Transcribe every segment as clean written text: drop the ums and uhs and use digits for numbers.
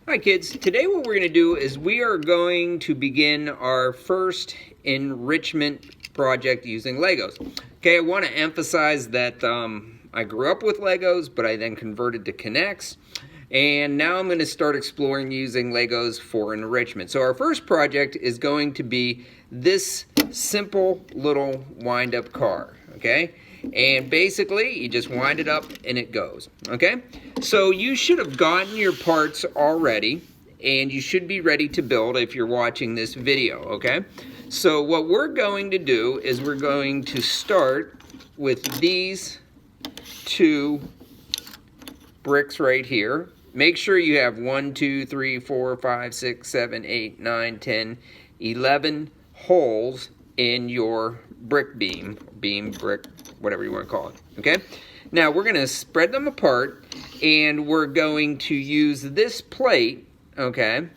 Hi kids, today what we're going to do is we are going to begin our first enrichment project using Legos. Okay, I want to emphasize that I grew up with Legos, but I then converted to Connects, and now I'm going to start exploring using Legos for enrichment. So our first project is going to be this simple little wind-up car, okay? And basically, you just wind it up and it goes, okay? So you should have gotten your parts already, and you should be ready to build if you're watching this video, okay? So what we're going to do is we're going to start with these two bricks right here. Make sure you have 1, 2, 3, 4, 5, 6, 7, 8, 9, 10, 11 holes in your brick beam, brick, whatever you want to call it, okay? Now we're going to spread them apart, and we're going to use this plate, okay,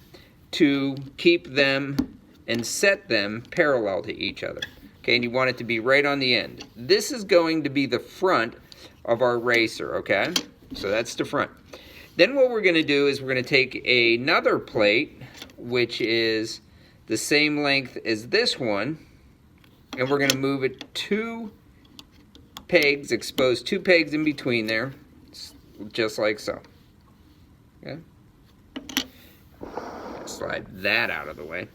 to keep them and set them parallel to each other, okay? And you want it to be right on the end. This is going to be the front of our racer, okay? So that's the front. Then what we're going to do is we're going to take another plate, which is the same length as this one, and we're going to move it 2 pegs, expose 2 pegs in between there, just like so. Okay. Slide that out of the way.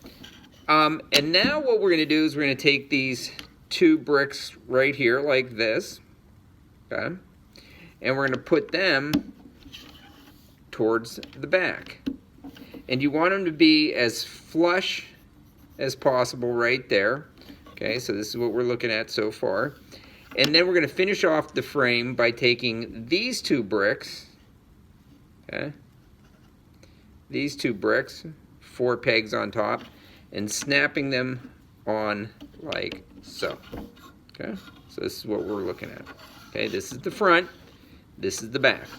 And now what we're going to do is we're going to take these 2 bricks right here like this, okay, and we're going to put them towards the back. And you want them to be as flush as possible right there. Okay, so this is what we're looking at so far. And then we're going to finish off the frame by taking these 2 bricks, okay, these 2 bricks, 4 pegs on top, and snapping them on like so. Okay, so this is what we're looking at. Okay, this is the front, this is the back.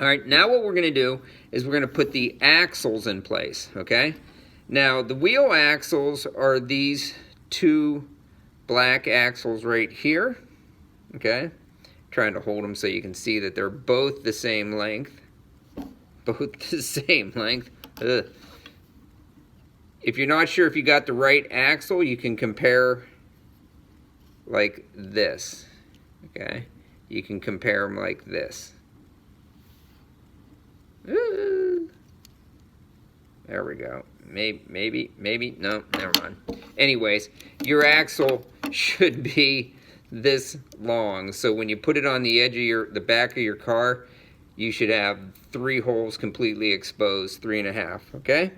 All right, now what we're going to do is we're going to put the axles in place, okay? Now, the wheel axles are these 2 black axles right here, okay? Trying to hold them so you can see that they're both the same length. Both the same length. Ugh. If you're not sure if you got the right axle, you can compare like this, okay? You can compare them like this. There we go. Maybe, no, never mind. Anyways, your axle should be this long. So when you put it on the edge of the back of your car, you should have 3 holes completely exposed, 3.5, okay?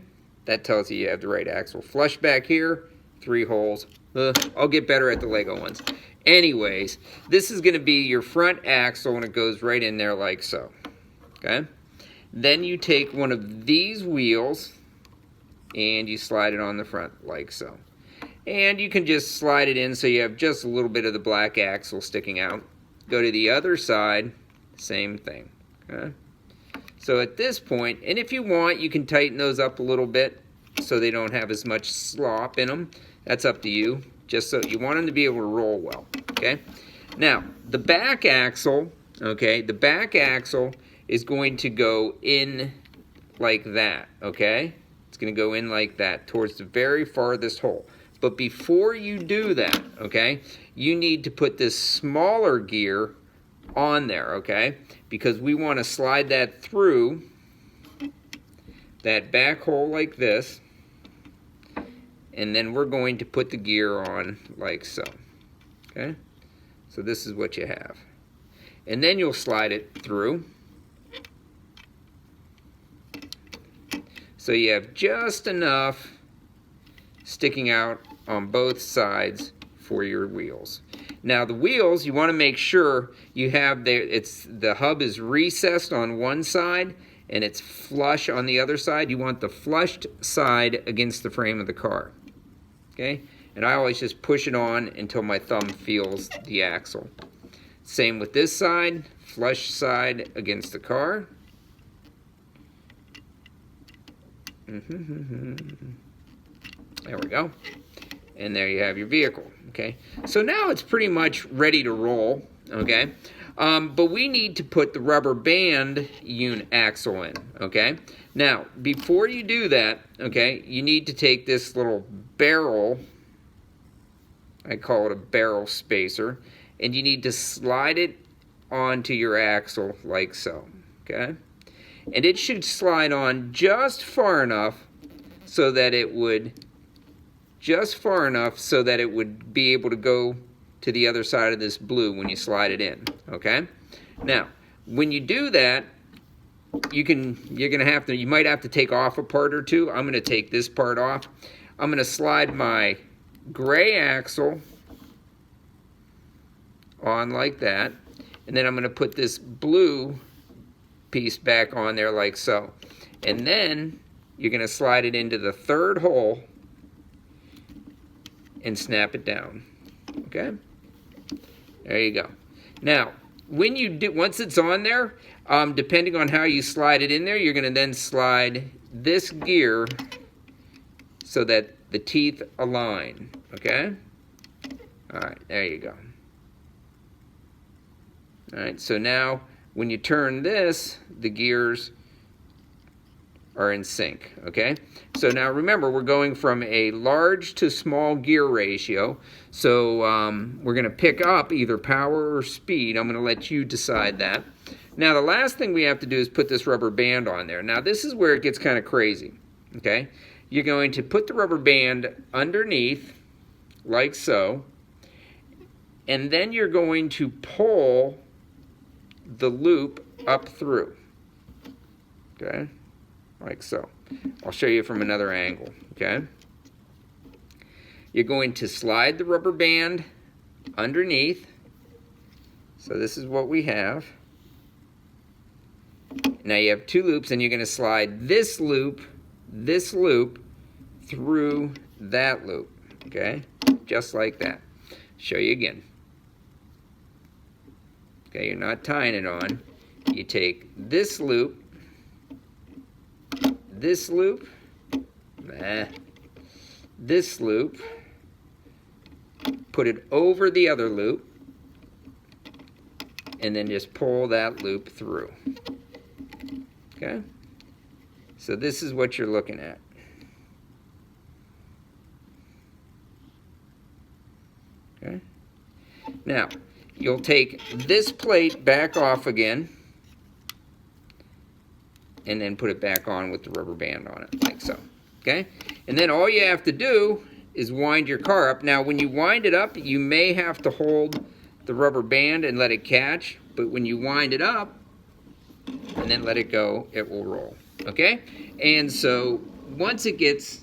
That tells you have the right axle. Flush back here, 3 holes. I'll get better at the Lego ones. Anyways, this is gonna be your front axle, and it goes right in there like so, okay? Then you take one of these wheels and you slide it on the front like so. And you can just slide it in so you have just a little bit of the black axle sticking out. Go to the other side, same thing. Okay? So at this point, and if you want, you can tighten those up a little bit so they don't have as much slop in them. That's up to you. Just so you want them to be able to roll well. Okay? Now, the back axle, okay, the back axle is going to go in like that, okay? It's going to go in like that towards the very farthest hole. But before you do that, okay, you need to put this smaller gear on there, okay? Because we want to slide that through that back hole like this, and then we're going to put the gear on like so, okay? So this is what you have. And then you'll slide it through. So you have just enough sticking out on both sides for your wheels. Now the wheels, you want to make sure you have the hub is recessed on one side and it's flush on the other side. You want the flushed side against the frame of the car. Okay? And I always just push it on until my thumb feels the axle. Same with this side, flush side against the car. There we go. And there you have your vehicle, okay? So now it's pretty much ready to roll, okay? But we need to put the rubber band axle in, okay? Now, before you do that, okay, you need to take this little barrel, I call it a barrel spacer, and you need to slide it onto your axle like so, okay? And it should slide on just far enough so that it would be able to go to the other side of this blue when you slide it in, okay? Now, when you do that, you might have to take off a part or two. I'm going to take this part off. I'm going to slide my gray axle on like that, and then I'm going to put this blue piece back on there like so. And then you're going to slide it into the third hole and snap it down. Okay? There you go. Now, when you do, once it's on there, depending on how you slide it in there, you're going to then slide this gear so that the teeth align. Okay? All right, there you go. All right, so now when you turn this, the gears are in sync, okay? So now remember, we're going from a large to small gear ratio, so we're going to pick up either power or speed. I'm going to let you decide that. Now the last thing we have to do is put this rubber band on there. Now this is where it gets kind of crazy, okay? You're going to put the rubber band underneath, like so, and then you're going to pull the loop up through, okay, like so. I'll show you from another angle, okay. You're going to slide the rubber band underneath, so this is what we have. Now you have two loops, and you're going to slide this loop through that loop, okay, just like that. Show you again. Okay, you're not tying it on. You take this loop, this loop, put it over the other loop, and then just pull that loop through. Okay? So this is what you're looking at. Okay? Now, you'll take this plate back off again and then put it back on with the rubber band on it, like so. Okay? And then all you have to do is wind your car up. Now, when you wind it up, you may have to hold the rubber band and let it catch, but when you wind it up and then let it go, it will roll. Okay? And so once it gets,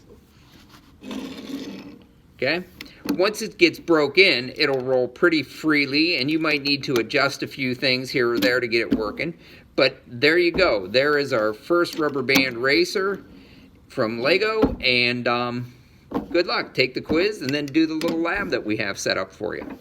okay? Once it gets broke in, it'll roll pretty freely, and you might need to adjust a few things here or there to get it working. But there you go. There is our first rubber band racer from Lego, and good luck. Take the quiz and then do the little lab that we have set up for you.